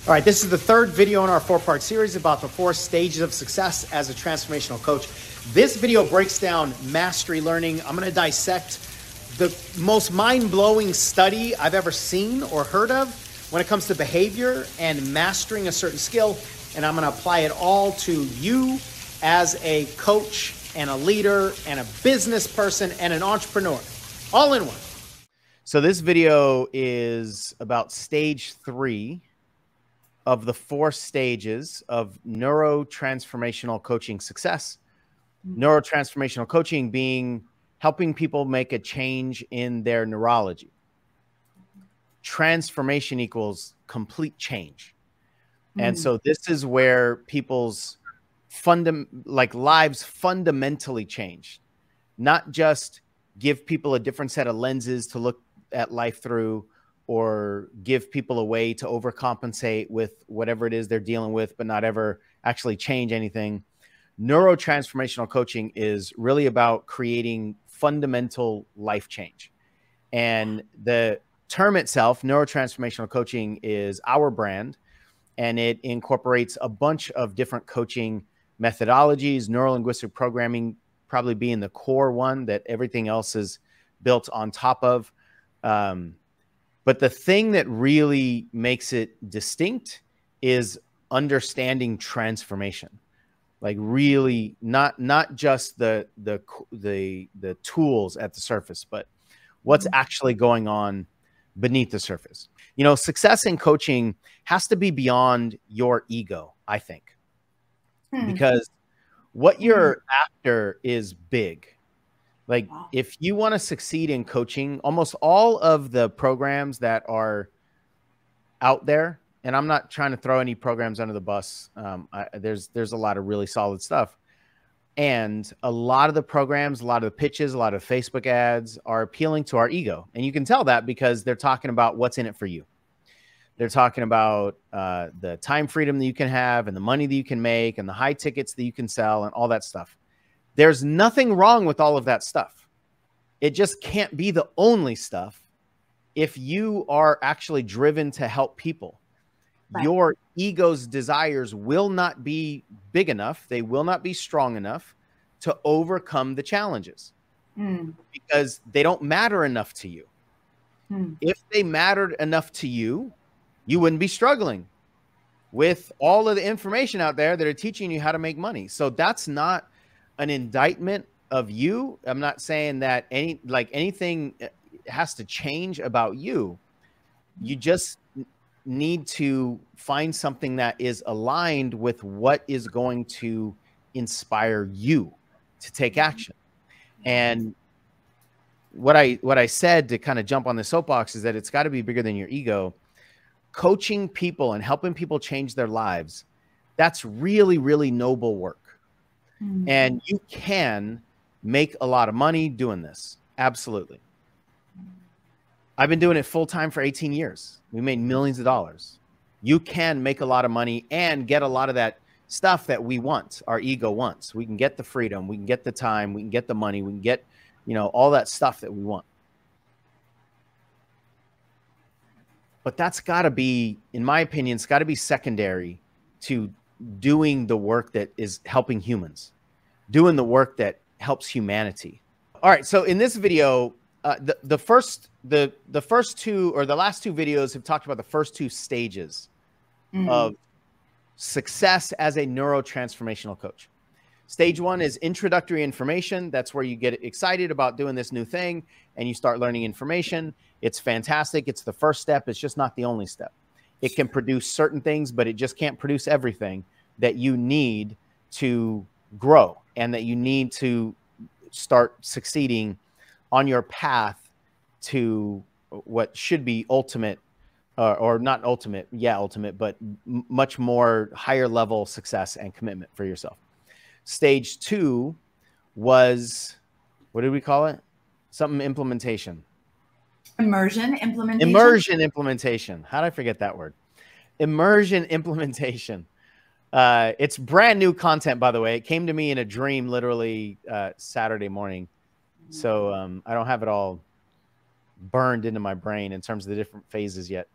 All right, this is the third video in our four-part series about the 4 stages of success as a transformational coach. This video breaks down mastery learning. I'm going to dissect the most mind-blowing study I've ever seen or heard of when it comes to behavior and mastering a certain skill, and I'm going to apply it all to you as a coach and a leader and a business person and an entrepreneur, all in one. So this video is about stage 3 of the 4 stages of neuro-transformational coaching success. Neuro-transformational coaching being helping people make a change in their neurology. Transformation equals complete change. And so this is where people's lives fundamentally change. Not just give people a different set of lenses to look at life through, or give people a way to overcompensate with whatever it is they're dealing with, but not ever actually change anything. Neuro-transformational coaching is really about creating fundamental life change. And the term itself, neuro-transformational coaching, is our brand, and it incorporates a bunch of different coaching methodologies, neuro-linguistic programming probably being the core one that everything else is built on top of. But the thing that really makes it distinct is understanding transformation. Like really not just the tools at the surface, but what's actually going on beneath the surface. You know, success in coaching has to be beyond your ego, I think, because what you're after is big. Like if you want to succeed in coaching, almost all of the programs that are out there, and I'm not trying to throw any programs under the bus. There's a lot of really solid stuff. And a lot of the programs, a lot of the pitches, a lot of Facebook ads are appealing to our ego. And you can tell that because they're talking about what's in it for you. They're talking about the time freedom that you can have and the money that you can make and the high tickets that you can sell and all that stuff. There's nothing wrong with all of that stuff. It just can't be the only stuff if you are actually driven to help people. Right. Your ego's desires will not be big enough. They will not be strong enough to overcome the challenges because they don't matter enough to you. If they mattered enough to you, you wouldn't be struggling with all of the information out there that are teaching you how to make money. So that's not an indictment of you. I'm not saying that anything has to change about you. You just need to find something that is aligned with what is going to inspire you to take action. And what I said to kind of jump on the soapbox is that it's got to be bigger than your ego. Coaching people and helping people change their lives, that's really, really noble work. And you can make a lot of money doing this. Absolutely. I've been doing it full time for 18 years. We made millions of dollars. You can make a lot of money and get a lot of that stuff that we want, our ego wants. We can get the freedom, we can get the time, we can get the money, we can get, you know, all that stuff that we want. But that's got to be, in my opinion, it's got to be secondary to doing the work that is helping humans, doing the work that helps humanity. All right. So in this video, the last 2 videos have talked about the first 2 stages of success as a neuro-transformational coach. Stage 1 is introductory information. That's where you get excited about doing this new thing and you start learning information. It's fantastic. It's the first step. It's just not the only step. It can produce certain things, but it just can't produce everything that you need to grow and that you need to start succeeding on your path to what should be ultimate, or not ultimate, ultimate, but much more higher level success and commitment for yourself. Stage 2 was, what did we call it? Something implementation. Immersion implementation. Immersion implementation. How did I forget that word? Immersion implementation. It's brand new content, by the way. It came to me in a dream literally Saturday morning. So I don't have it all burned into my brain in terms of the different phases yet.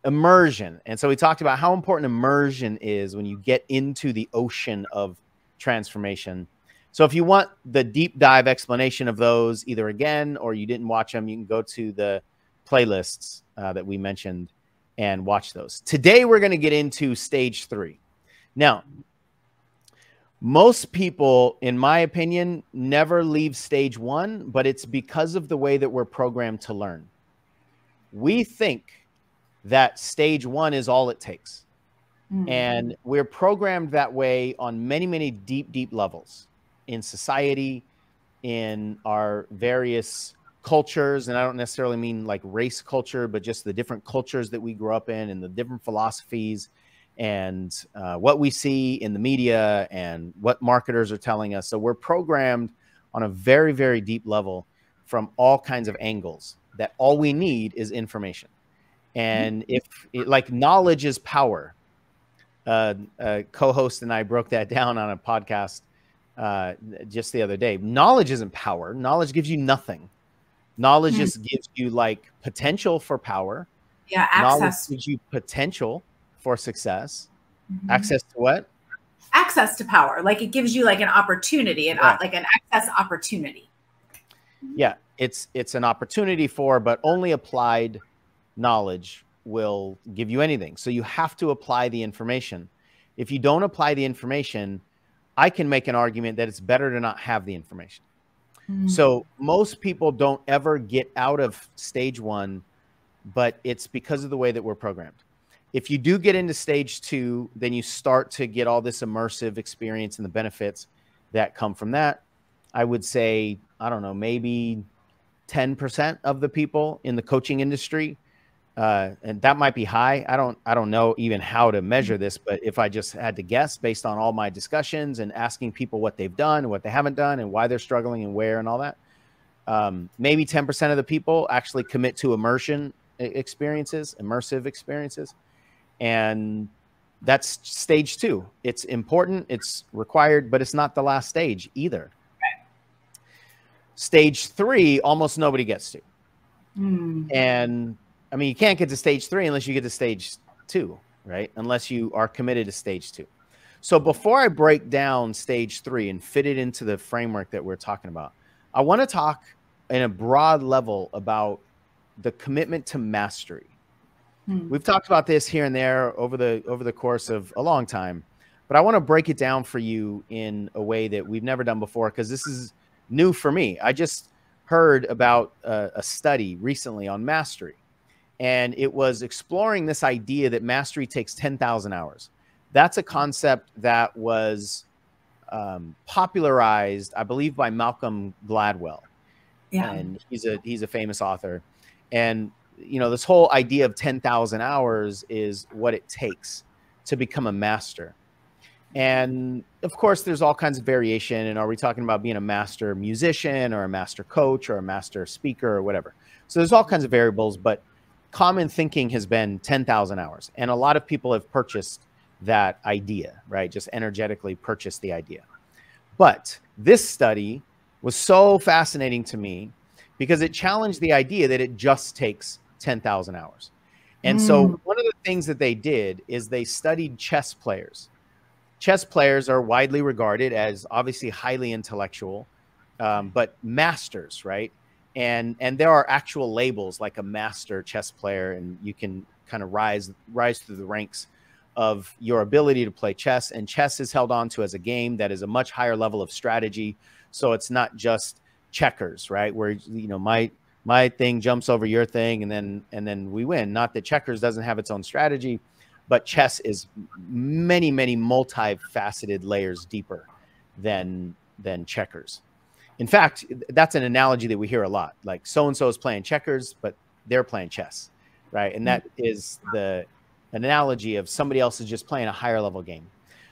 Immersion. And so we talked about how important immersion is when you get into the ocean of transformation. So if you want the deep dive explanation of those either again, or you didn't watch them, you can go to the playlists that we mentioned and watch those. Today, we're going to get into stage 3. Now, most people, in my opinion, never leave stage 1, but it's because of the way that we're programmed to learn. We think that stage 1 is all it takes. And we're programmed that way on many, many deep, deep levels in society, in our various cultures. And I don't necessarily mean like race culture, but just the different cultures that we grew up in and the different philosophies and what we see in the media and what marketers are telling us. So we're programmed on a very, very deep level from all kinds of angles that all we need is information. And if like knowledge is power, a co-host and I broke that down on a podcast just the other day. Knowledge isn't power. Knowledge gives you nothing. Knowledge just gives you like potential for power. Yeah, access. Knowledge gives you potential for success. Access to what? Access to power. Like it gives you like an opportunity, and like an access opportunity. Yeah, it's an opportunity for, but only applied knowledge will give you anything. So you have to apply the information. If you don't apply the information, I can make an argument that it's better to not have the information. So most people don't ever get out of stage 1, but it's because of the way that we're programmed. If you do get into stage 2, then you start to get all this immersive experience and the benefits that come from that. I would say, I don't know, maybe 10% of the people in the coaching industry, and that might be high. I don't know even how to measure this, but if I just had to guess based on all my discussions and asking people what they've done, what they haven't done, and why they're struggling and where and all that, maybe 10% of the people actually commit to immersive experiences. And that's stage 2. It's important, it's required, but it's not the last stage either. Stage 3, almost nobody gets to. And I mean, you can't get to stage 3 unless you get to stage 2, right? Unless you are committed to stage 2. So before I break down stage 3 and fit it into the framework that we're talking about, I want to talk in a broad level about the commitment to mastery. We've talked about this here and there over the course of a long time, but I want to break it down for you in a way that we've never done before, because this is new for me. I just heard about a study recently on mastery, and it was exploring this idea that mastery takes 10,000 hours. That's a concept that was popularized, I believe, by Malcolm Gladwell. And he's a famous author. And you know, this whole idea of 10,000 hours is what it takes to become a master. And of course, there's all kinds of variation. And are we talking about being a master musician or a master coach or a master speaker or whatever? So there's all kinds of variables, but common thinking has been 10,000 hours. And a lot of people have purchased that idea, right? Just energetically purchased the idea. But this study was so fascinating to me because it challenged the idea that it just takes 10,000 hours. And so one of the things that they did is they studied chess players. Chess players are widely regarded as obviously highly intellectual, but masters, right? And there are actual labels like a master chess player, and you can kind of rise through the ranks of your ability to play chess. And chess is held on to as a game that is a much higher level of strategy. So it's not just checkers, right? Where, you know, my thing jumps over your thing and then we win. Not that checkers doesn't have its own strategy, but chess is many, many multifaceted layers deeper than checkers. In fact, that's an analogy that we hear a lot. Like so-and-so is playing checkers, but they're playing chess, right? And that is the analogy of somebody else is just playing a higher level game.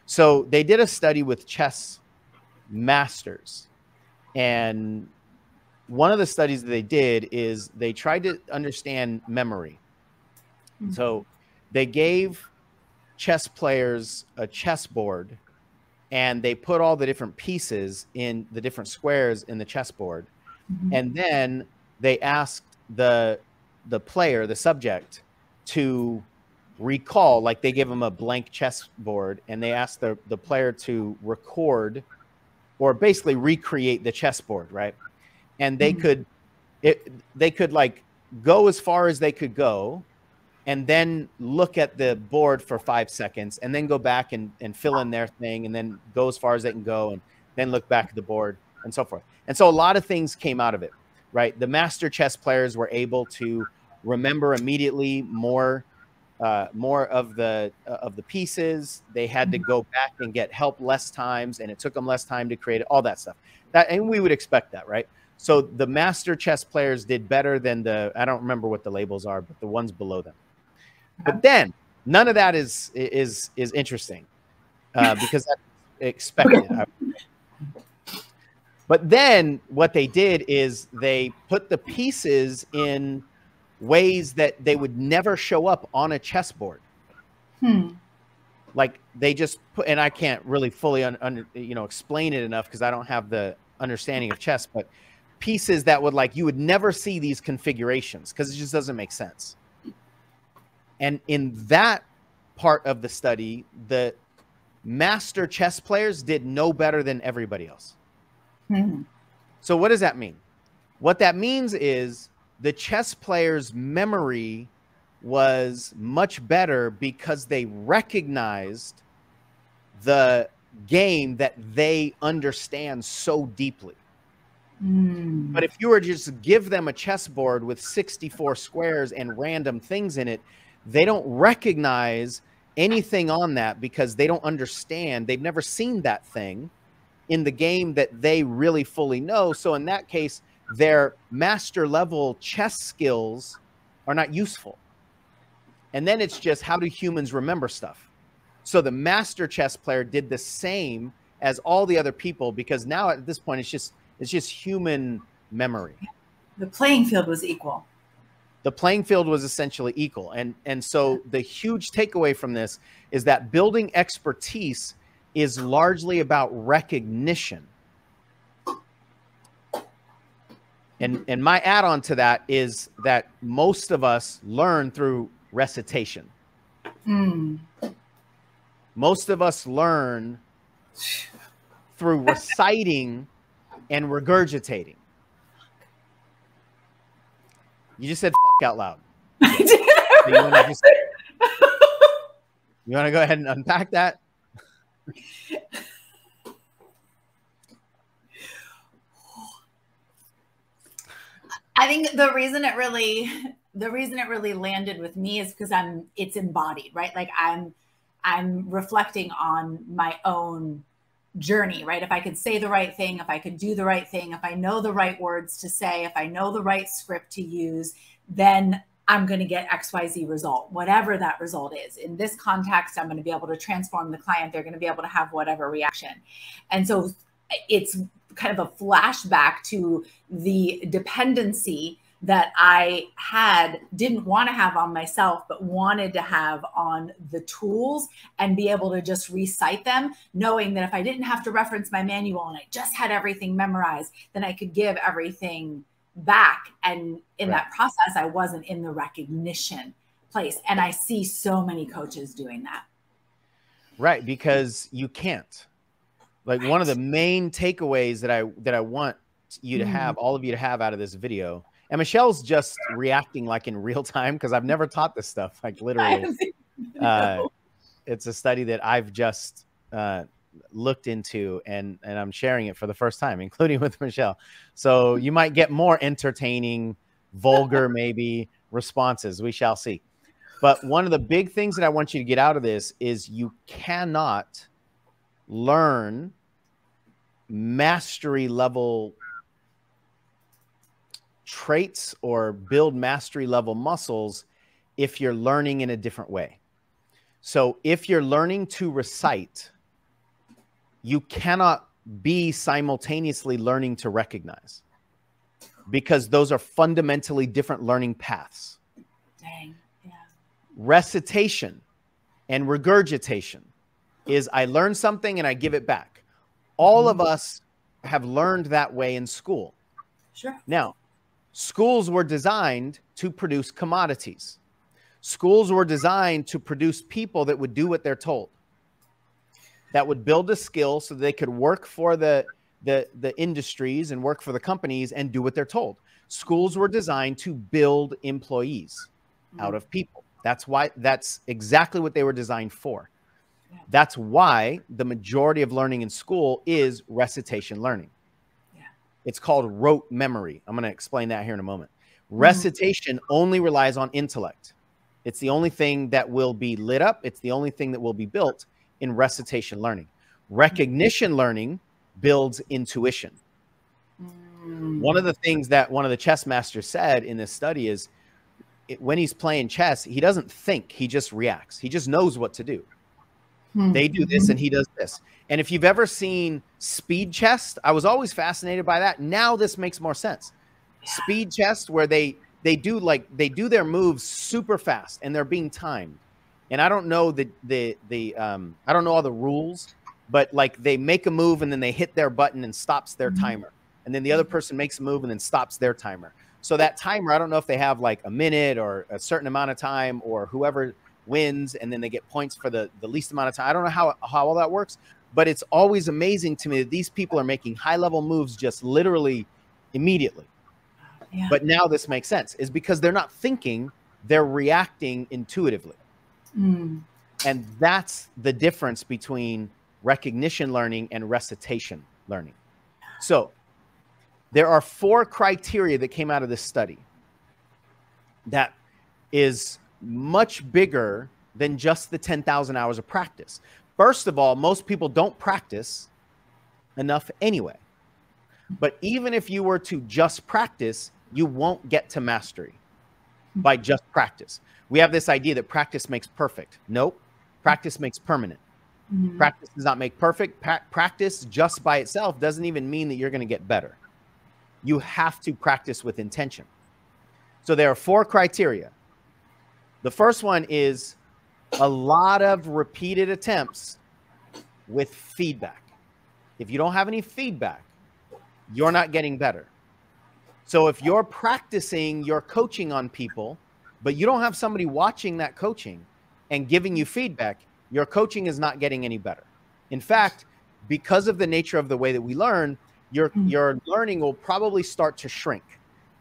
So they did a study with chess masters. And one of the studies that they did is they tried to understand memory. So they gave chess players a chessboard and they put all the different pieces in the different squares in the chessboard. And then they asked the player, the subject, to recall, like they give them a blank chessboard and they ask the player to record or basically recreate the chessboard, right? And they could like go as far as they could go and then look at the board for 5 seconds and then go back and fill in their thing and then go as far as they can go and then look back at the board and so forth. And so a lot of things came out of it, right? The master chess players were able to remember immediately more of the pieces. They had to go back and get help less times, and it took them less time to create it, all that stuff. And we would expect that, right? So the master chess players did better than I don't remember what the labels are, but the ones below them. But then none of that is interesting because that's expected. But then what they did is they put the pieces in ways that they would never show up on a chessboard. Like they just put, and I can't really fully explain it enough because I don't have the understanding of chess, but pieces that would, like, you would never see these configurations because it just doesn't make sense. And in that part of the study, the master chess players did no better than everybody else. So what does that mean? What that means is the chess players' memory was much better because they recognized the game that they understand so deeply. But if you were to just give them a chessboard with 64 squares and random things in it, they don't recognize anything on that because they don't understand. They've never seen that thing in the game that they really fully know. So in that case, their master level chess skills are not useful. And then it's just, how do humans remember stuff? So the master chess player did the same as all the other people, because now at this point, it's just human memory. The playing field was equal. The playing field was essentially equal. And so the huge takeaway from this is that building expertise is largely about recognition. And my add-on to that is that most of us learn through recitation. Most of us learn through reciting and regurgitating. You just said "fuck" out loud. I did. So you want to go ahead and unpack that? I think the reason it really landed with me is because it's embodied, right? Like I'm reflecting on my own journey, right? If I could say the right thing, if I could do the right thing, if I know the right words to say, if I know the right script to use, then I'm going to get XYZ result, whatever that result is. In this context, I'm going to be able to transform the client. They're going to be able to have whatever reaction. And so it's kind of a flashback to the dependency that I didn't want to have on myself, but wanted to have on the tools and be able to just recite them, knowing that if I didn't have to reference my manual and I just had everything memorized, then I could give everything back. And in that process, I wasn't in the recognition place. And I see so many coaches doing that. Right, because you can't. Like one of the main takeaways that I want you to have, all of you to have out of this video, and Michelle's just reacting like in real time because I've never taught this stuff, like literally. It's a study that I've just looked into and I'm sharing it for the first time, including with Michelle. So you might get more entertaining, vulgar, maybe responses. We shall see. But one of the big things that I want you to get out of this is you cannot learn mastery level traits or build mastery level muscles if you're learning in a different way. So if you're learning to recite, you cannot be simultaneously learning to recognize, because those are fundamentally different learning paths. Dang. Yeah. Recitation and regurgitation is I learn something and I give it back. All of us have learned that way in school. Sure. Now, schools were designed to produce commodities. Schools were designed to produce people that would do what they're told, that would build a skill so they could work for the industries and work for the companies and do what they're told. Schools were designed to build employees out of people. That's exactly what they were designed for. That's why the majority of learning in school is recitation learning. It's called rote memory. I'm going to explain that here in a moment. Recitation only relies on intellect. It's the only thing that will be lit up. It's the only thing that will be built in recitation learning. Recognition learning builds intuition. One of the things that one of the chess masters said in this study is when he's playing chess, he doesn't think, he just reacts. He just knows what to do. They do this and he does this. And if you've ever seen speed chess, I was always fascinated by that. Now this makes more sense. Speed chess, where they do their moves super fast and they're being timed. And I don't know I don't know all the rules, but like they make a move and then they hit their button and stops their timer. And then the other person makes a move and then stops their timer. So that timer, I don't know if they have like a minute or a certain amount of time, or whoever wins and then they get points for the least amount of time. I don't know how all that works, but it's always amazing to me that these people are making high level moves just literally immediately. But now this makes sense, is because they're not thinking, they're reacting intuitively. And that's the difference between recognition learning and recitation learning. So there are 4 criteria that came out of this study that is much bigger than just the 10,000 hours of practice. First of all, most people don't practice enough anyway. But even if you were to just practice, you won't get to mastery by just practice. We have this idea that practice makes perfect. Nope. Practice makes permanent. Practice does not make perfect. Practice just by itself doesn't even mean that you're going to get better. You have to practice with intention. So there are 4 criteria. The first one is a lot of repeated attempts with feedback. If you don't have any feedback, you're not getting better. So if you're practicing your coaching on people, but you don't have somebody watching that coaching and giving you feedback, your coaching is not getting any better. In fact, because of the nature of the way that we learn, your learning will probably start to shrink,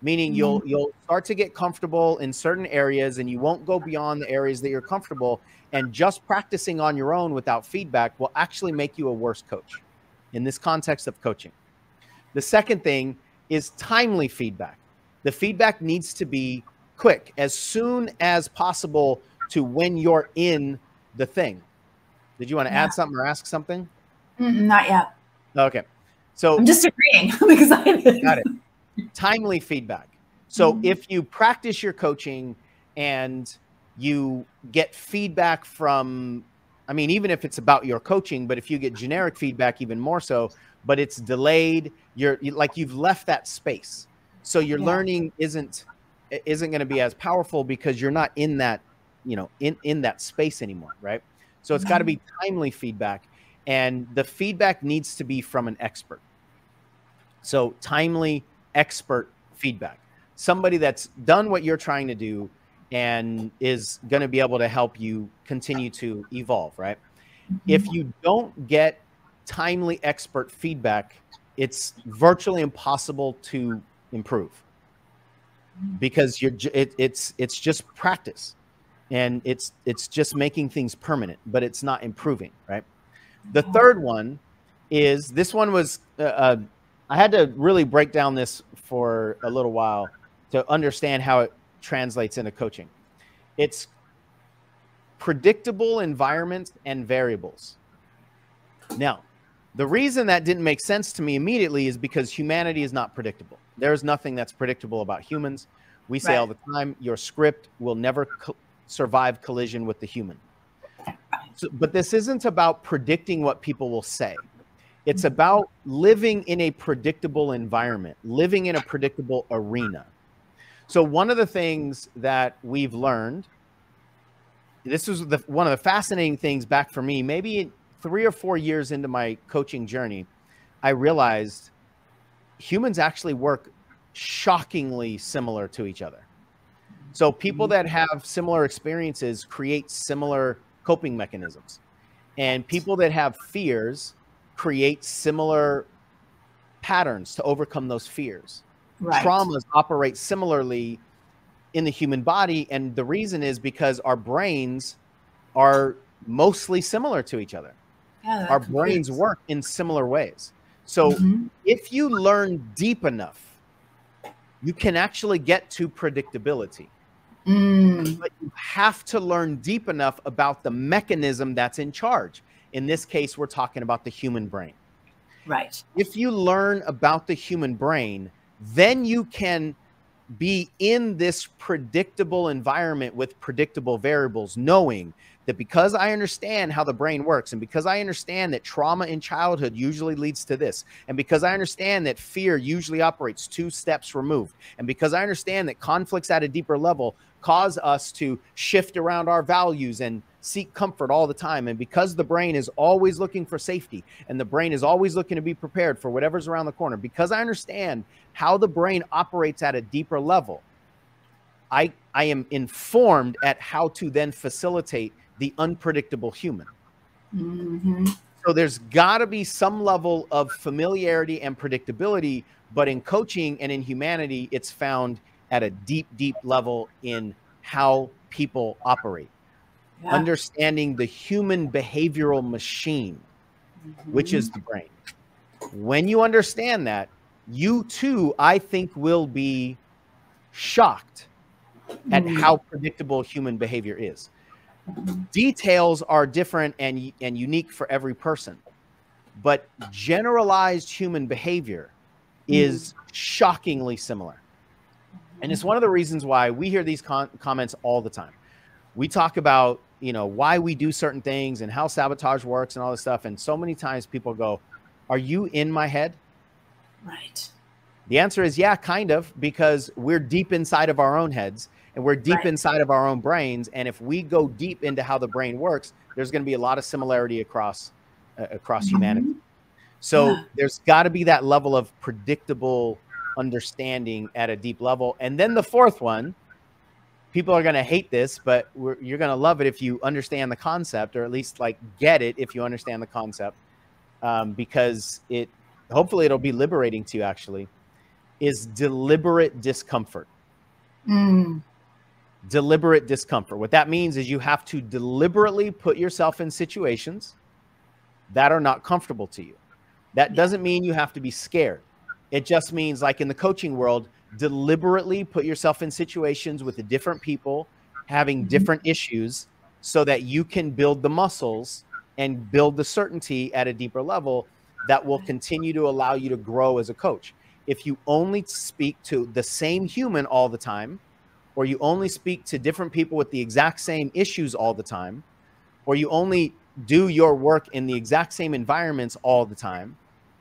meaning you'll start to get comfortable in certain areas and you won't go beyond the areas that you're comfortable. And just practicing on your own without feedback will actually make you a worse coach in this context of coaching. The second thing is timely feedback. The feedback needs to be quick, as soon as possible to when you're in the thing. Did you want to add something or ask something? Not yet. Okay. So I'm just agreeing. I'm excited. Got it. Timely feedback. So if you practice your coaching and you get feedback from, I mean, even if it's about your coaching, but if you get generic feedback, even more so, but it's delayed, you've left that space. So your learning isn't going to be as powerful because you're not in that, in that space anymore. Right. So it's got to be timely feedback, and the feedback needs to be from an expert. So timely expert feedback, somebody that's done what you're trying to do and is going to be able to help you continue to evolve, right? If you don't get timely expert feedback, it's virtually impossible to improve, because it's just practice, and it's just making things permanent, but it's not improving, right? The third one is, this one was I had to really break down this for a little while to understand how it translates into coaching. It's predictable environments and variables. Now, the reason that didn't make sense to me immediately is because humanity is not predictable. There's nothing that's predictable about humans. We say all the time, your script will never survive collision with the human. So, but this isn't about predicting what people will say. It's about living in a predictable environment, living in a predictable arena. So one of the things that we've learned, this was one of the fascinating things back for me, maybe 3 or 4 years into my coaching journey, I realized humans actually work shockingly similar to each other. So people that have similar experiences create similar coping mechanisms, and people that have fears create similar patterns to overcome those fears. Right. Traumas operate similarly in the human body, and the reason is because our brains are mostly similar to each other. Yeah, our brains work in similar ways. So if you learn deep enough, you can actually get to predictability. But you have to learn deep enough about the mechanism that's in charge. In this case, we're talking about the human brain. Right. If you learn about the human brain, then you can be in this predictable environment with predictable variables, knowing that because I understand how the brain works, and because I understand that trauma in childhood usually leads to this, and because I understand that fear usually operates 2 steps removed, and because I understand that conflicts at a deeper level cause us to shift around our values and seek comfort all the time, and because the brain is always looking for safety, and the brain is always looking to be prepared for whatever's around the corner, because I understand how the brain operates at a deeper level, I am informed at how to then facilitate the unpredictable human. So there's got to be some level of familiarity and predictability, but in coaching and in humanity, it's found at a deep, deep level in how people operate. Yeah. Understanding the human behavioral machine, which is the brain. When you understand that, you too, I think, will be shocked at how predictable human behavior is. Details are different and unique for every person, but generalized human behavior is shockingly similar. And it's one of the reasons why we hear these comments all the time. We talk about, you know, why we do certain things and how sabotage works and all this stuff. And so many times people go, are you in my head? Right. The answer is yeah, kind of, because we're deep inside of our own heads and we're deep inside of our own brains. And if we go deep into how the brain works, there's going to be a lot of similarity across humanity. So there's got to be that level of predictable understanding at a deep level. And then the fourth one, people are going to hate this, but you're going to love it if you understand the concept, or at least like get it if you understand the concept, because hopefully it'll be liberating to you, actually, is deliberate discomfort. Deliberate discomfort. What that means is you have to deliberately put yourself in situations that are not comfortable to you. That doesn't mean you have to be scared. It just means, like in the coaching world, deliberately put yourself in situations with the different people having different issues so that you can build the muscles and build the certainty at a deeper level that will continue to allow you to grow as a coach. If you only speak to the same human all the time, or you only speak to different people with the exact same issues all the time, or you only do your work in the exact same environments all the time,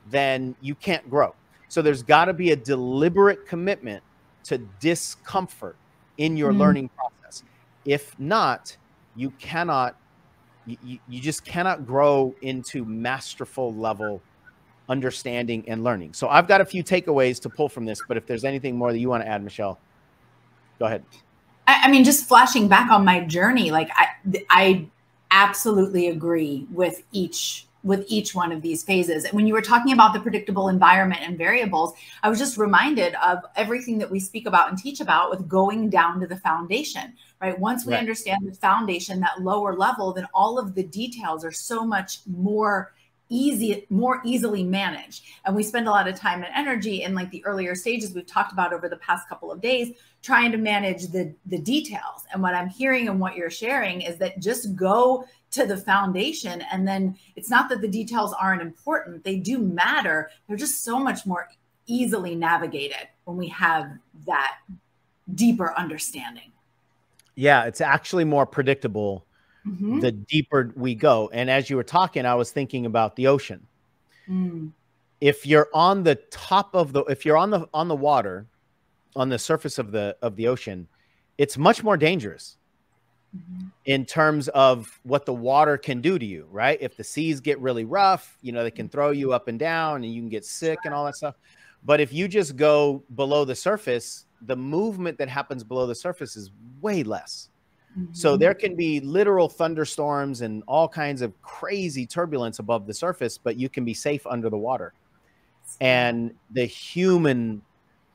then you can't grow. So there's got to be a deliberate commitment to discomfort in your learning process. If not, you just cannot grow into masterful level understanding and learning. So I've got a few takeaways to pull from this, but if there's anything more that you want to add, Michelle, go ahead. I mean, just flashing back on my journey, like I absolutely agree with each one of these phases. And when you were talking about the predictable environment and variables, I was just reminded of everything that we speak about and teach about with going down to the foundation, right? Once we understand the foundation, that lower level, then all of the details are so much more easily managed. And we spend a lot of time and energy in like the earlier stages we've talked about over the past couple of days, trying to manage the details. And what I'm hearing and what you're sharing is that just go to the foundation. And then it's not that the details aren't important. They do matter. They're just so much more easily navigated when we have that deeper understanding. Yeah, it's actually more predictable the deeper we go. And as you were talking, I was thinking about the ocean. If you're on the top of if you're on the water, on the surface of the ocean, it's much more dangerous in terms of what the water can do to you, right? If the seas get really rough, you know, they can throw you up and down and you can get sick and all that stuff. But if you just go below the surface, the movement that happens below the surface is way less. So there can be literal thunderstorms and all kinds of crazy turbulence above the surface, but you can be safe under the water. And the human,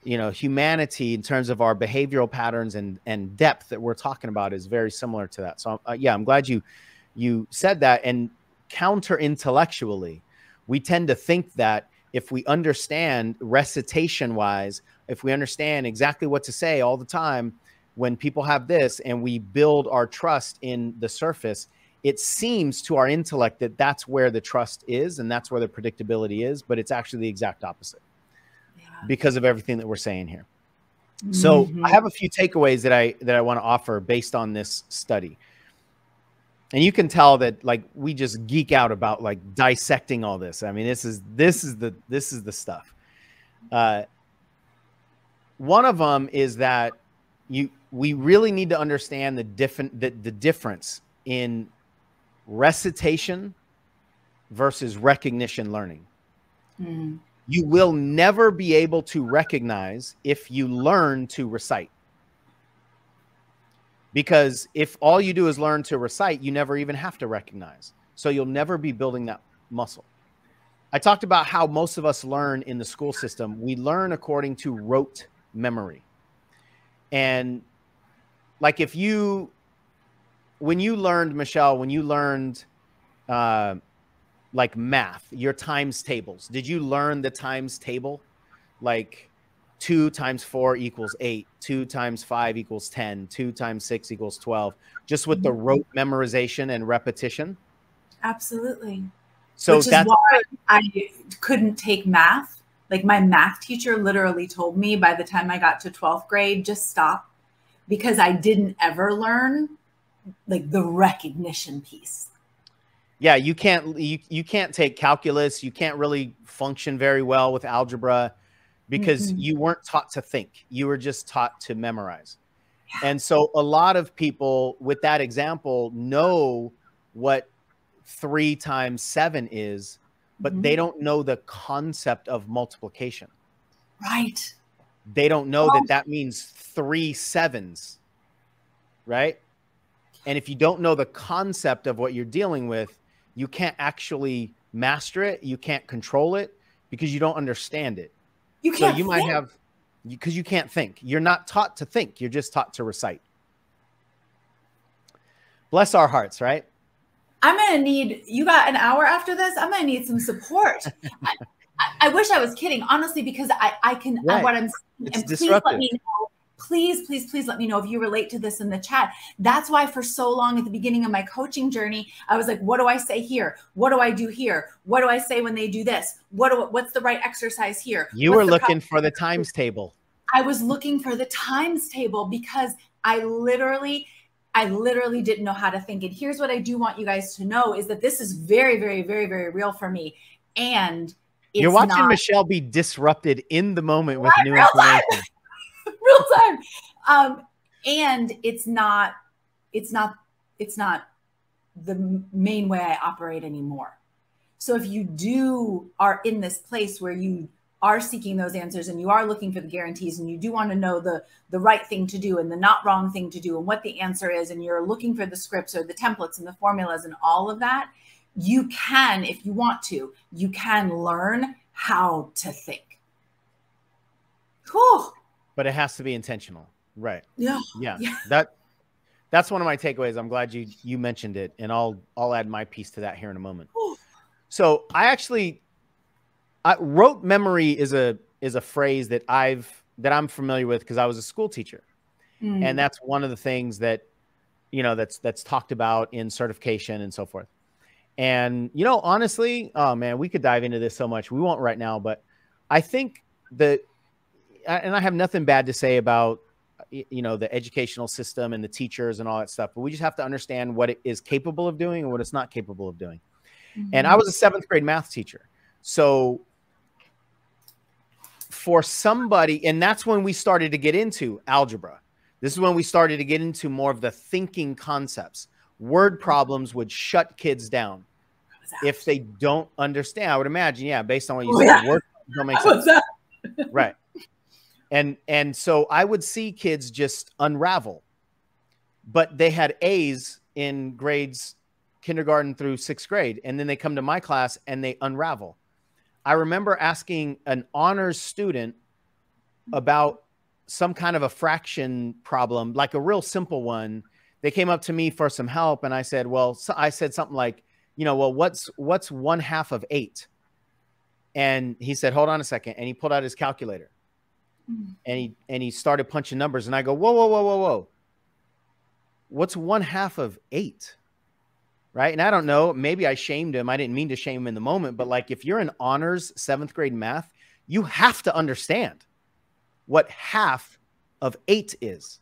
humanity in terms of our behavioral patterns and depth that we're talking about is very similar to that. So yeah, I'm glad you said that. And counter intellectually, we tend to think that if we understand recitation wise, if we understand exactly what to say all the time, when people have this and we build our trust in the surface, it seems to our intellect that that's where the trust is and that's where the predictability is, but it's actually the exact opposite because of everything that we're saying here. So I have a few takeaways that I want to offer based on this study. And you can tell that like we just geek out about like dissecting all this. I mean, this is the stuff. One of them is that we really need to understand the difference in recitation versus recognition learning. You will never be able to recognize if you learn to recite. Because if all you do is learn to recite, you never even have to recognize. So you'll never be building that muscle. I talked about how most of us learn in the school system. We learn according to rote memory. And like when you learned, Michelle, when you learned like math, your times tables, did you learn the times table? Like 2 times 4 equals 8, 2 times 5 equals 10, 2 times 6 equals 12, just with the rote memorization and repetition? Absolutely. So which is why I couldn't take math. Like my math teacher literally told me by the time I got to 12th grade, just stop, because I didn't ever learn like the recognition piece. Yeah, you can't take calculus. You can't really function very well with algebra because you weren't taught to think. You were just taught to memorize. Yeah. And so a lot of people with that example know what 3 times 7 is, but they don't know the concept of multiplication. Right. They don't know that means 3 sevens, right? And if you don't know the concept of what you're dealing with, you can't actually master it. You can't control it because you don't understand it. You can't. So you might have, because you can't think. You're not taught to think. You're just taught to recite. Bless our hearts, right? I'm going to need, you got an hour after this? I'm going to need some support. I wish I was kidding, honestly, because I can, what I'm saying, and please let me know, please let me know if you relate to this in the chat. That's why for so long at the beginning of my coaching journey, I was like, what do I say here? What do I do here? What do I say when they do this? What's the right exercise here? You were looking for the times table. I was looking for the times table because I literally didn't know how to think. And here's what I do want you guys to know is that this is very, very, very, very real for me. And you're watching Michelle be disrupted in the moment with new information. Real time. And it's not the main way I operate anymore. So if you are in this place where you are seeking those answers and you are looking for the guarantees and you do want to know the right thing to do and the not wrong thing to do and what the answer is, and you're looking for the scripts or the templates and the formulas and all of that, you can, if you want to, you can learn how to think. Cool. But it has to be intentional. Right. Yeah. That's one of my takeaways. I'm glad you mentioned it, and I'll add my piece to that here in a moment. Ooh. So rote memory is a phrase that I'm familiar with because I was a school teacher. And that's one of the things that, that's talked about in certification and so forth. And, honestly, oh man, we could dive into this so much. We won't right now, but I think that, and I have nothing bad to say about, the educational system and the teachers and all that stuff, but we just have to understand what it is capable of doing and what it's not capable of doing. And I was a 7th grade math teacher. So for somebody, and that's when we started to get into algebra. This is when we started to get into more of the thinking concepts. Word problems would shut kids down if they don't understand. I would imagine, based on what you said, word don't make sense. Right. And so I would see kids just unravel, but they had A's in grades kindergarten through 6th grade. And then they come to my class and they unravel. I remember asking an honors student about some kind of a fraction problem, like a real simple one. They came up to me for some help. And I said, well, I said something like, you know, well, what's 1/2 of 8? And he said, hold on a second. And he pulled out his calculator and he started punching numbers. And I go, whoa, whoa, whoa, whoa, whoa. What's 1/2 of 8? Right. And I don't know, maybe I shamed him. I didn't mean to shame him in the moment, but like, if you're in honors 7th grade math, you have to understand what 1/2 of 8 is.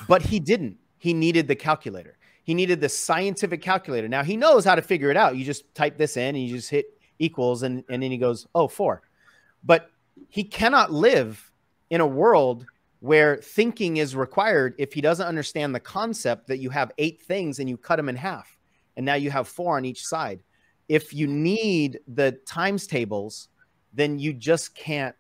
But he didn't. He needed the calculator. He needed the scientific calculator. Now he knows how to figure it out. You just type this in and you just hit equals and then he goes, oh, 4. But he cannot live in a world where thinking is required if he doesn't understand the concept that you have 8 things and you cut them in half. And now you have 4 on each side. If you need the times tables, then you just can't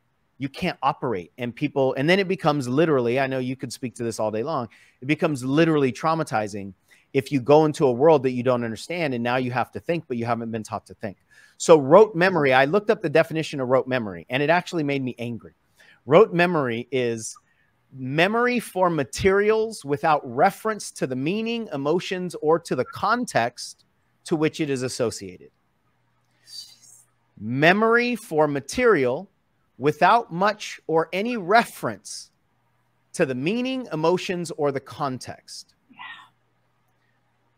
operate. And then it becomes literally, I know you could speak to this all day long. It becomes literally traumatizing if you go into a world that you don't understand and now you have to think, but you haven't been taught to think. So rote memory, I looked up the definition of rote memory and it actually made me angry. Rote memory is memory for materials without reference to the meaning, emotions, or to the context to which it is associated. Memory for material without much or any reference to the meaning, emotions, or the context. Yeah.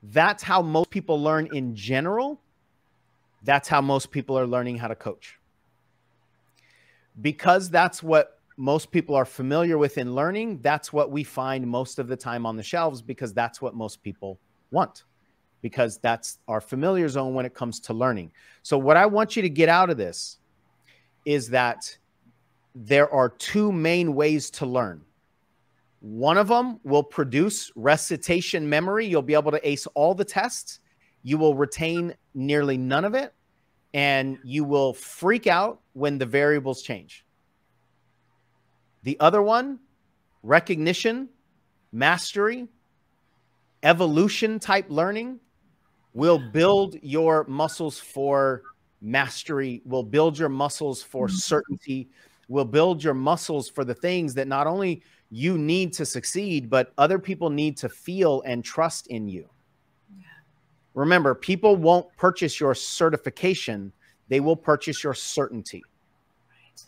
That's how most people learn in general. That's how most people are learning how to coach. Because that's what most people are familiar with in learning, that's what we find most of the time on the shelves, because that's what most people want, because that's our familiar zone when it comes to learning. So what I want you to get out of this is that there are 2 main ways to learn. One of them will produce recitation memory. You'll be able to ace all the tests. You will retain nearly none of it. And you will freak out when the variables change. The other one, recognition, mastery, evolution type learning, will build your muscles for mastery, will build your muscles for certainty, will build your muscles for the things that not only you need to succeed, but other people need to feel and trust in you. Yeah. Remember, people won't purchase your certification. They will purchase your certainty. Right.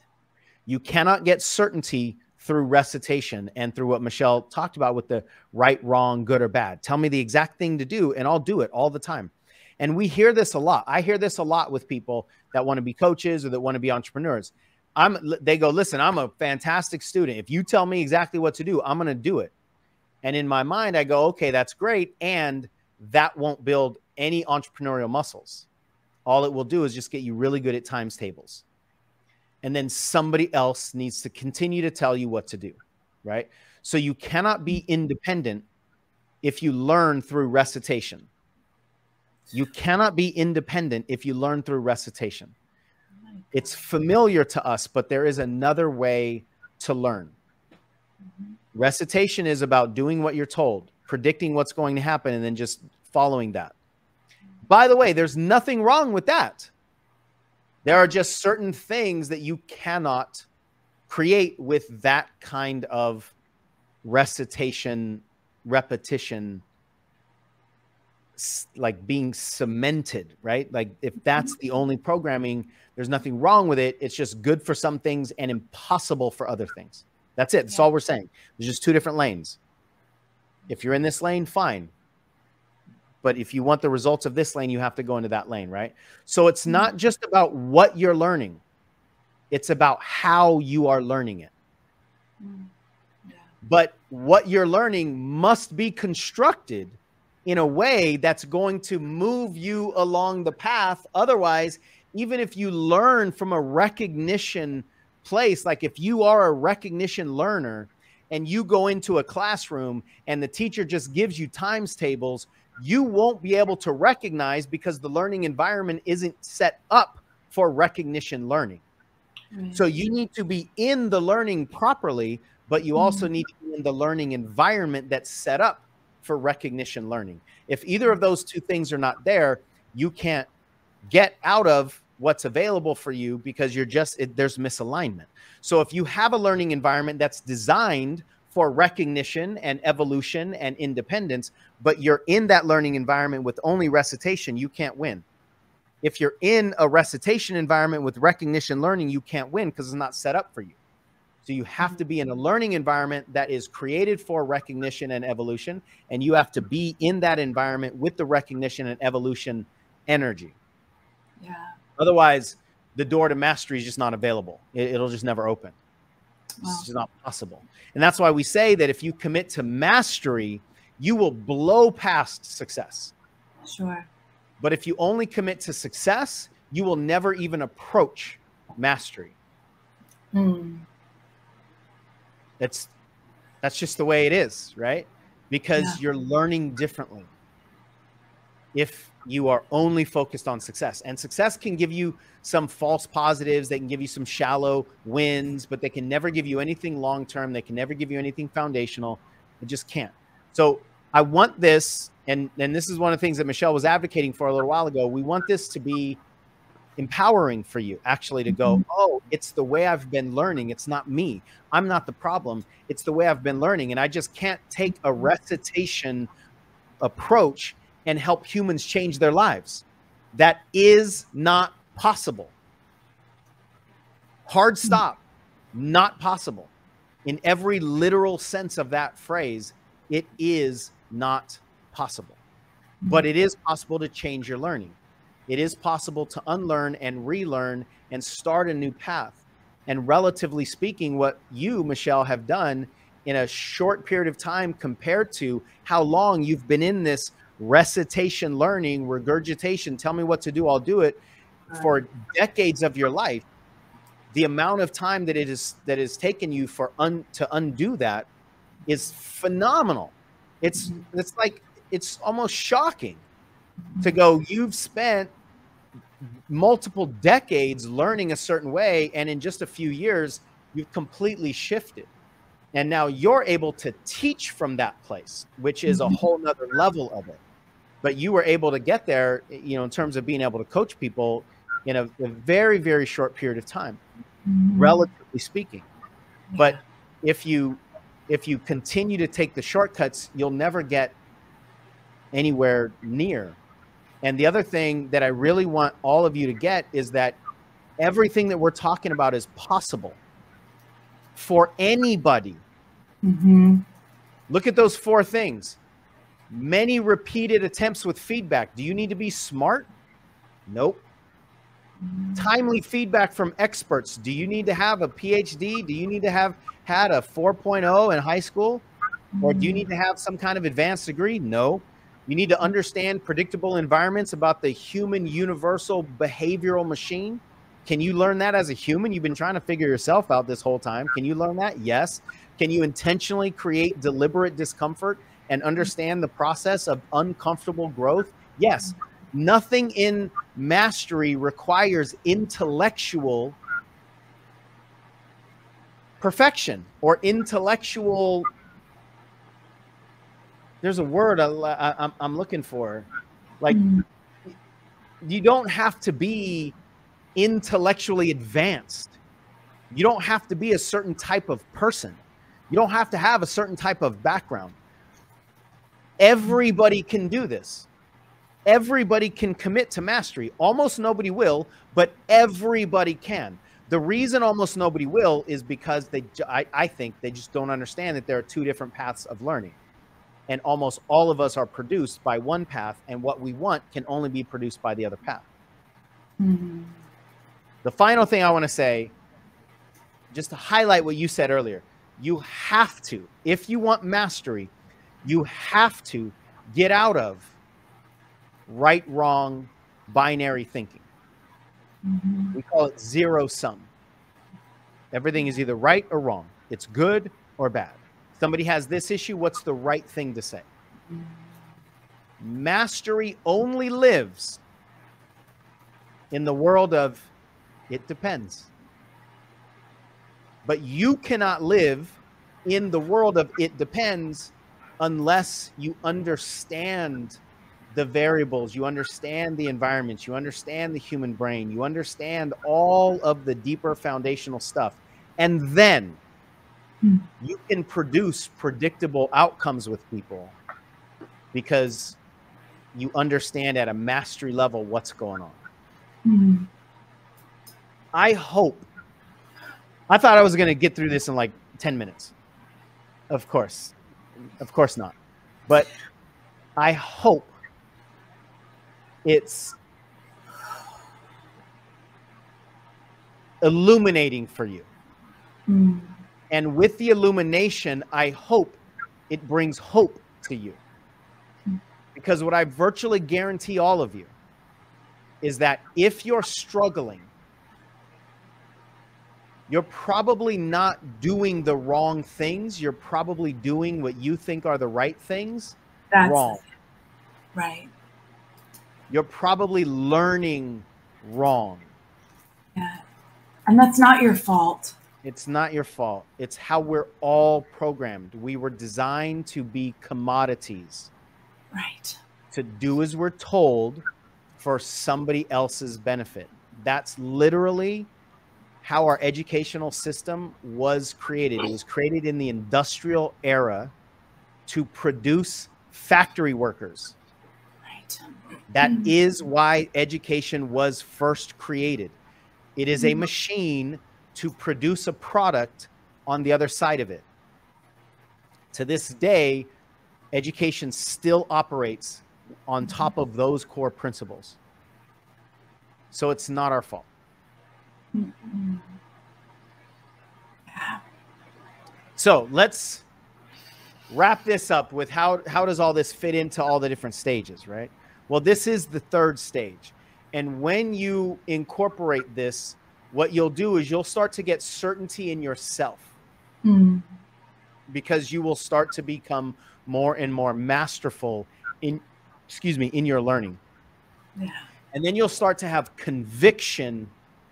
You cannot get certainty through recitation and through what Michelle talked about with the right, wrong, good, or bad. Tell me the exact thing to do and I'll do it all the time. And we hear this a lot. I hear this a lot with people that want to be coaches or that want to be entrepreneurs. They go, listen, I'm a fantastic student. If you tell me exactly what to do, I'm going to do it. And in my mind, I go, okay, that's great. And that won't build any entrepreneurial muscles. All it will do is just get you really good at times tables. And then somebody else needs to continue to tell you what to do, right? So you cannot be independent if you learn through recitation. You cannot be independent if you learn through recitation. It's familiar to us, but there is another way to learn. Recitation is about doing what you're told, predicting what's going to happen, and then just following that. By the way, there's nothing wrong with that. There are just certain things that you cannot create with that kind of recitation, repetition, like being cemented, right? Like if that's the only programming, there's nothing wrong with it. It's just good for some things and impossible for other things. That's it. That's all we're saying. There's just 2 different lanes. If you're in this lane, fine. But if you want the results of this lane, you have to go into that lane, right? So it's not just about what you're learning. It's about how you are learning it. But what you're learning must be constructed in a way that's going to move you along the path. Otherwise, even if you learn from a recognition place, like if you are a recognition learner and you go into a classroom and the teacher just gives you times tables, you won't be able to recognize because the learning environment isn't set up for recognition learning. So you need to be in the learning properly, but you also need to be in the learning environment that's set up for recognition learning. If either of those two things are not there, you can't get out of what's available for you because you're just, there's misalignment. So if you have a learning environment that's designed for recognition and evolution and independence, but you're in that learning environment with only recitation, you can't win. If you're in a recitation environment with recognition learning, you can't win because it's not set up for you. So you have to be in a learning environment that is created for recognition and evolution, and you have to be in that environment with the recognition and evolution energy. Yeah. Otherwise, the door to mastery is just not available. It'll just never open. Wow. It's just not possible. And that's why we say that if you commit to mastery, you will blow past success. Sure. But if you only commit to success, you will never even approach mastery. That's just the way it is, right? Because you're learning differently if you are only focused on success. And success can give you some false positives. They can give you some shallow wins, but they can never give you anything long-term. They can never give you anything foundational. It just can't. So I want this, and this is one of the things that Michelle was advocating for a little while ago. We want this to be empowering for you, actually, to go, oh, it's the way I've been learning. It's not me. I'm not the problem. It's the way I've been learning. And I just can't take a recitation approach and help humans change their lives. That is not possible. Hard stop, not possible. In every literal sense of that phrase, it is not possible. But it is possible to change your learning. It is possible to unlearn and relearn and start a new path. And relatively speaking, what you, Michelle, have done in a short period of time compared to how long you've been in this recitation learning, regurgitation, tell me what to do, I'll do it, for decades of your life, the amount of time that it is taken you to undo that is phenomenal. It's like, it's almost shocking to go, you've spent multiple decades learning a certain way, and in just a few years, you've completely shifted. And now you're able to teach from that place, which is a whole nother level of it. But you were able to get there, you know, in terms of being able to coach people in a very, very short period of time, relatively speaking. But if you continue to take the shortcuts, you'll never get anywhere near. And the other thing that I really want all of you to get is that everything that we're talking about is possible for anybody. Look at those 4 things. Many repeated attempts with feedback. Do you need to be smart? Nope. Timely feedback from experts. Do you need to have a PhD? Do you need to have had a 4.0 in high school? Or do you need to have some kind of advanced degree? No. You need to understand predictable environments about the human universal behavioral machine. Can you learn that as a human? You've been trying to figure yourself out this whole time. Can you learn that? Yes. Can you intentionally create deliberate discomfort and understand the process of uncomfortable growth? Yes. Nothing in mastery requires intellectual perfection or intellectual. There's a word I'm looking for. Like, you don't have to be intellectually advanced. You don't have to be a certain type of person. You don't have to have a certain type of background. Everybody can do this. Everybody can commit to mastery. Almost nobody will, but everybody can. The reason almost nobody will is because I think they just don't understand that there are 2 different paths of learning. And almost all of us are produced by one path, and what we want can only be produced by the other path. The final thing I want to say, just to highlight what you said earlier, you have to, if you want mastery, you have to get out of right, wrong, binary thinking. We call it zero sum. Everything is either right or wrong. It's good or bad. Somebody has this issue, what's the right thing to say? Mastery only lives in the world of it depends. But you cannot live in the world of it depends unless you understand the variables, you understand the environments, you understand the human brain, you understand all of the deeper foundational stuff. And then you can produce predictable outcomes with people because you understand at a mastery level what's going on. I hope. I thought I was going to get through this in like 10 minutes. Of course not. But I hope it's illuminating for you. And with the illumination, I hope it brings hope to you. Because what I virtually guarantee all of you is that if you're struggling, you're probably not doing the wrong things. You're probably doing what you think are the right things wrong. Right. You're probably learning wrong. Yeah. And that's not your fault. It's not your fault. It's how we're all programmed. We were designed to be commodities. Right. To do as we're told for somebody else's benefit. That's literally how our educational system was created. It was created in the industrial era to produce factory workers. Right. That is why education was first created. It is a machine to produce a product on the other side of it. To this day, education still operates on top of those core principles. So it's not our fault. So let's wrap this up with how does all this fit into all the different stages, right? Well, this is the third stage. And when you incorporate this, what you'll do is you'll start to get certainty in yourself. Because you will start to become more and more masterful in your learning. Yeah. And then you'll start to have conviction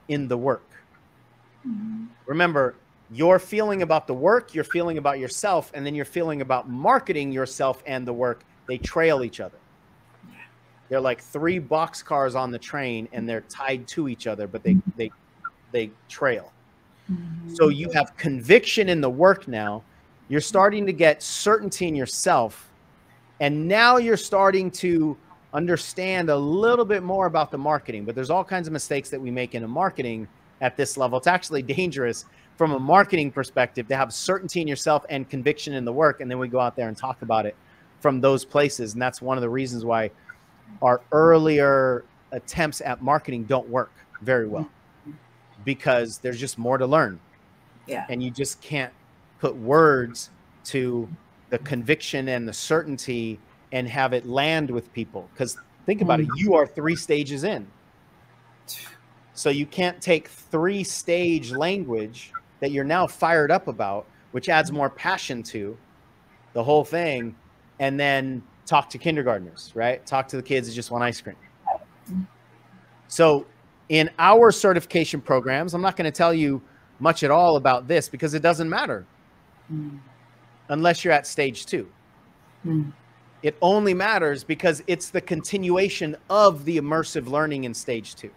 in the work. Remember, you're feeling about the work, you're feeling about yourself, and then you're feeling about marketing yourself and the work. They trail each other. Yeah. They're like 3 boxcars on the train, and they're tied to each other, but they trail. So you have conviction in the work now. You're starting to get certainty in yourself. And now you're starting to understand a little bit more about the marketing. But there's all kinds of mistakes that we make in a marketing at this level. It's actually dangerous from a marketing perspective to have certainty in yourself and conviction in the work. And then we go out there and talk about it from those places. And that's one of the reasons why our earlier attempts at marketing don't work very well, because there's just more to learn. Yeah. And you just can't put words to the conviction and the certainty and have it land with people. Because think about it, you are 3 stages in. So you can't take 3-stage language that you're now fired up about, which adds more passion to the whole thing, and then talk to kindergartners, right? Talk to the kids that just want ice cream. So in our certification programs, I'm not going to tell you much at all about this because it doesn't matter unless you're at stage 2. It only matters because it's the continuation of the immersive learning in stage 2.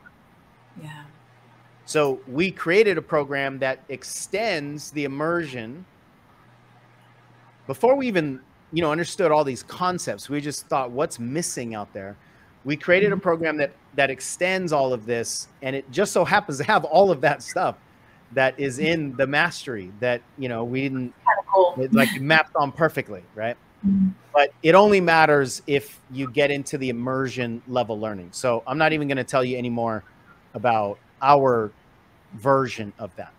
Yeah. So we created a program that extends the immersion. Before we even, understood all these concepts, we just thought, what's missing out there? We created a program that extends all of this, and it just so happens to have all of that stuff that is in the mastery that, we didn't like mapped on perfectly, right? But it only matters if you get into the immersion level learning. So I'm not even going to tell you any more about our version of that.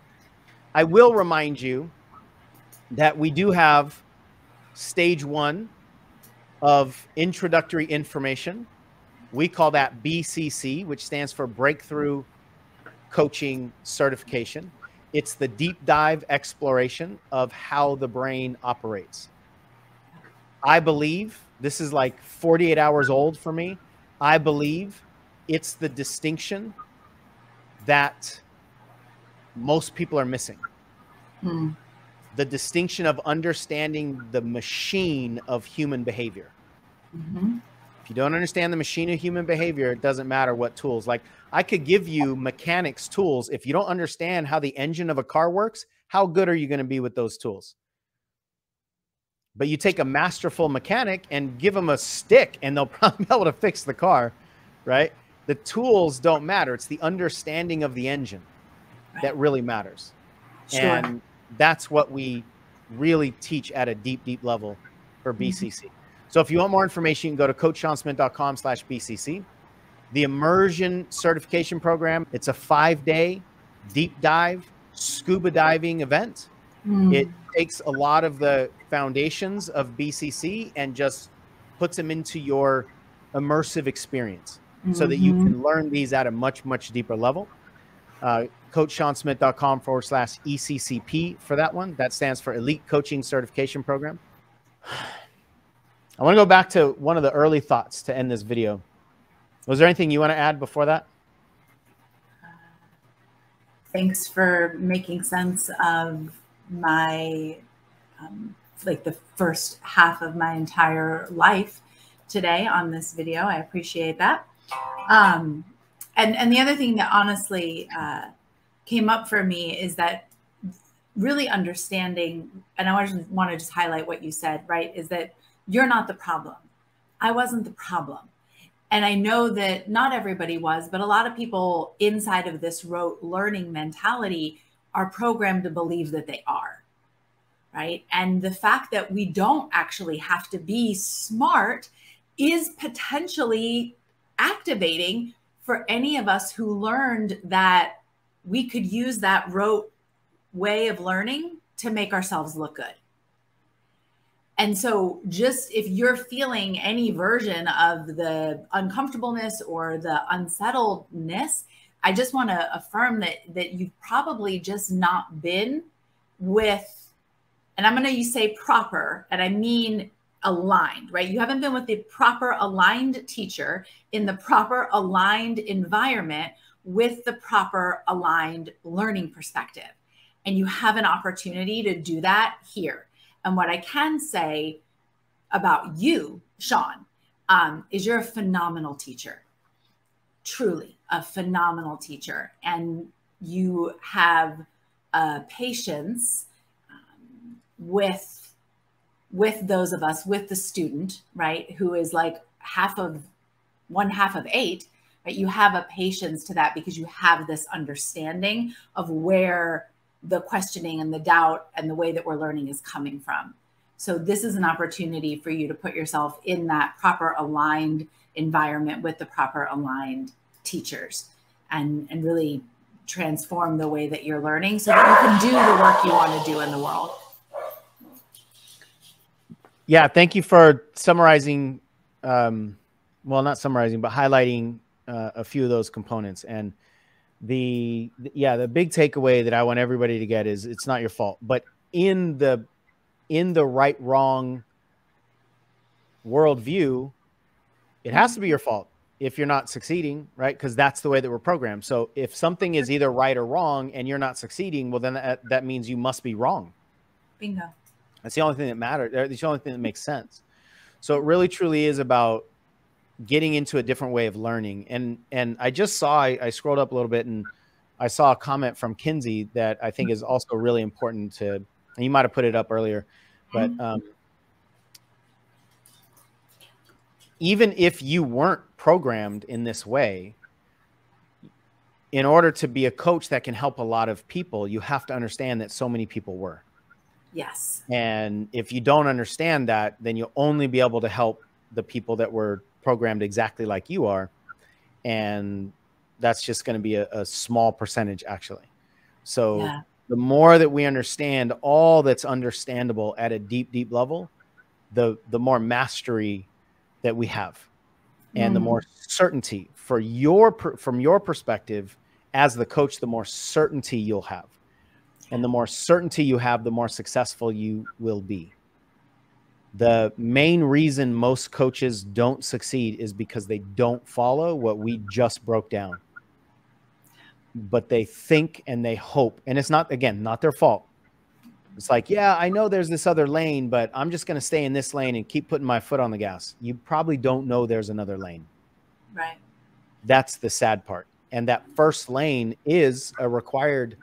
I will remind you that we do have stage 1 of introductory information. We call that BCC, which stands for Breakthrough Coaching Certification. It's the deep dive exploration of how the brain operates. I believe this is like 48 hours old for me. I believe it's the distinction that most people are missing. Mm. The distinction of understanding the machine of human behavior. Mm-hmm. If you don't understand the machine of human behavior, it doesn't matter what tools. Like, I could give you mechanics tools. If you don't understand how the engine of a car works, how good are you going to be with those tools? But you take a masterful mechanic and give them a stick and they'll probably be able to fix the car, right? The tools don't matter. It's the understanding of the engine that really matters. Sure. And that's what we really teach at a deep, deep level for BCC. So if you want more information, you can go to coachshansmith.com/BCC. The immersion certification program, it's a 5-day deep dive scuba diving event. It takes a lot of the foundations of BCC and just puts them into your immersive experience so that you can learn these at a much, much deeper level. CoachSeanSmith.com/ECCP for that one. That stands for Elite Coaching Certification Program. I want to go back to one of the early thoughts to end this video. Was there anything you want to add before that? Thanks for making sense of my, like the first half of my entire life today on this video. I appreciate that. And the other thing that honestly came up for me is that really understanding, and I want to just highlight what you said, right, is that you're not the problem. I wasn't the problem. And I know that not everybody was, but a lot of people inside of this rote learning mentality are programmed to believe that they are, right? And the fact that we don't actually have to be smart is potentially activating for any of us who learned that we could use that rote way of learning to make ourselves look good. And so just if you're feeling any version of the uncomfortableness or the unsettledness, I just want to affirm that you've probably just not been with, and I'm going to say proper, and I mean aligned, right? You haven't been with the proper aligned teacher in the proper aligned environment with the proper aligned learning perspective. And you have an opportunity to do that here. And what I can say about you, Sean, is you're a phenomenal teacher, truly a phenomenal teacher. And you have patience with those of us, with the student, right, who is like one half of 8, right? You have a patience to that because you have this understanding of where the questioning and the doubt and the way that we're learning is coming from. So this is an opportunity for you to put yourself in that proper aligned environment with the proper aligned teachers and really transform the way that you're learning so that you can do the work you want to do in the world. Yeah, thank you for summarizing, well, not summarizing, but highlighting a few of those components. And the big takeaway that I want everybody to get is it's not your fault, but in the right, wrong worldview, it has to be your fault if you're not succeeding, right? Because that's the way that we're programmed. So if something is either right or wrong and you're not succeeding, well, then that means you must be wrong. Bingo. That's the only thing that matters. It's the only thing that makes sense. So it really, truly is about getting into a different way of learning. And I just saw, I scrolled up a little bit and I saw a comment from Kinsey that I think is also really important to, and you might have put it up earlier, but even if you weren't programmed in this way, in order to be a coach that can help a lot of people, you have to understand that so many people were. Yes. And if you don't understand that, then you'll only be able to help the people that were programmed exactly like you are. And that's just going to be a small percentage, actually. So the more that we understand all that's understandable at a deep, deep level, the more mastery that we have and the more certainty from your perspective as the coach, the more certainty you'll have. And the more certainty you have, the more successful you will be. The main reason most coaches don't succeed is because they don't follow what we just broke down. But they think and they hope, and it's not, again, not their fault. It's like, yeah, I know there's this other lane, but I'm just going to stay in this lane and keep putting my foot on the gas. You probably don't know there's another lane. Right. That's the sad part. And that first lane is a required,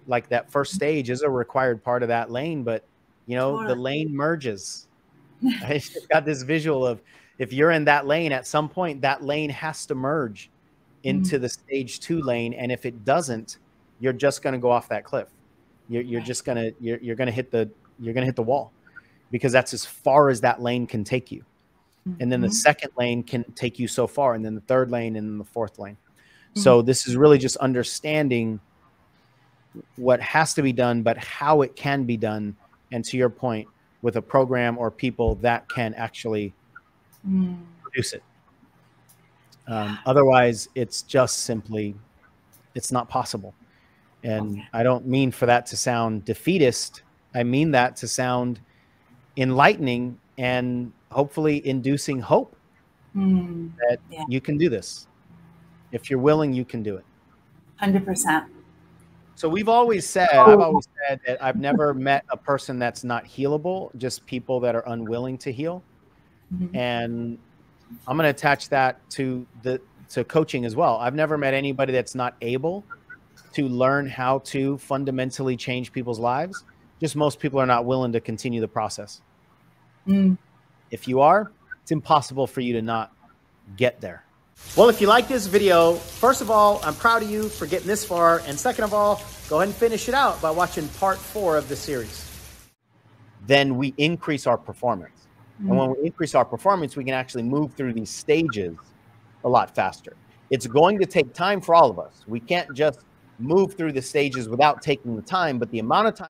like that first stage is a required part of that lane, but you know, Totally. the lane merges. I just got this visual of if you're in that lane at some point, that lane has to merge into the stage 2 lane. And if it doesn't, you're just going to go off that cliff. You're just going to, you're going to hit the wall, because that's as far as that lane can take you. And then the second lane can take you so far, and then the third lane, and then the fourth lane. So this is really just understanding what has to be done, but how it can be done. And to your point, with a program or people that can actually produce it. Otherwise, it's just simply, it's not possible. And I don't mean for that to sound defeatist. I mean that to sound enlightening and hopefully inducing hope that you can do this. If you're willing, you can do it. 100%. So I've always said that I've never met a person that's not healable, just people that are unwilling to heal. And I'm going to attach that to coaching as well. I've never met anybody that's not able to learn how to fundamentally change people's lives. Just most people are not willing to continue the process. If you are, it's impossible for you to not get there. Well, if you like this video, first of all, I'm proud of you for getting this far. And second of all, go ahead and finish it out by watching part 4 of the series. Then we increase our performance. And when we increase our performance, we can actually move through these stages a lot faster. It's going to take time for all of us. We can't just move through the stages without taking the time, but the amount of time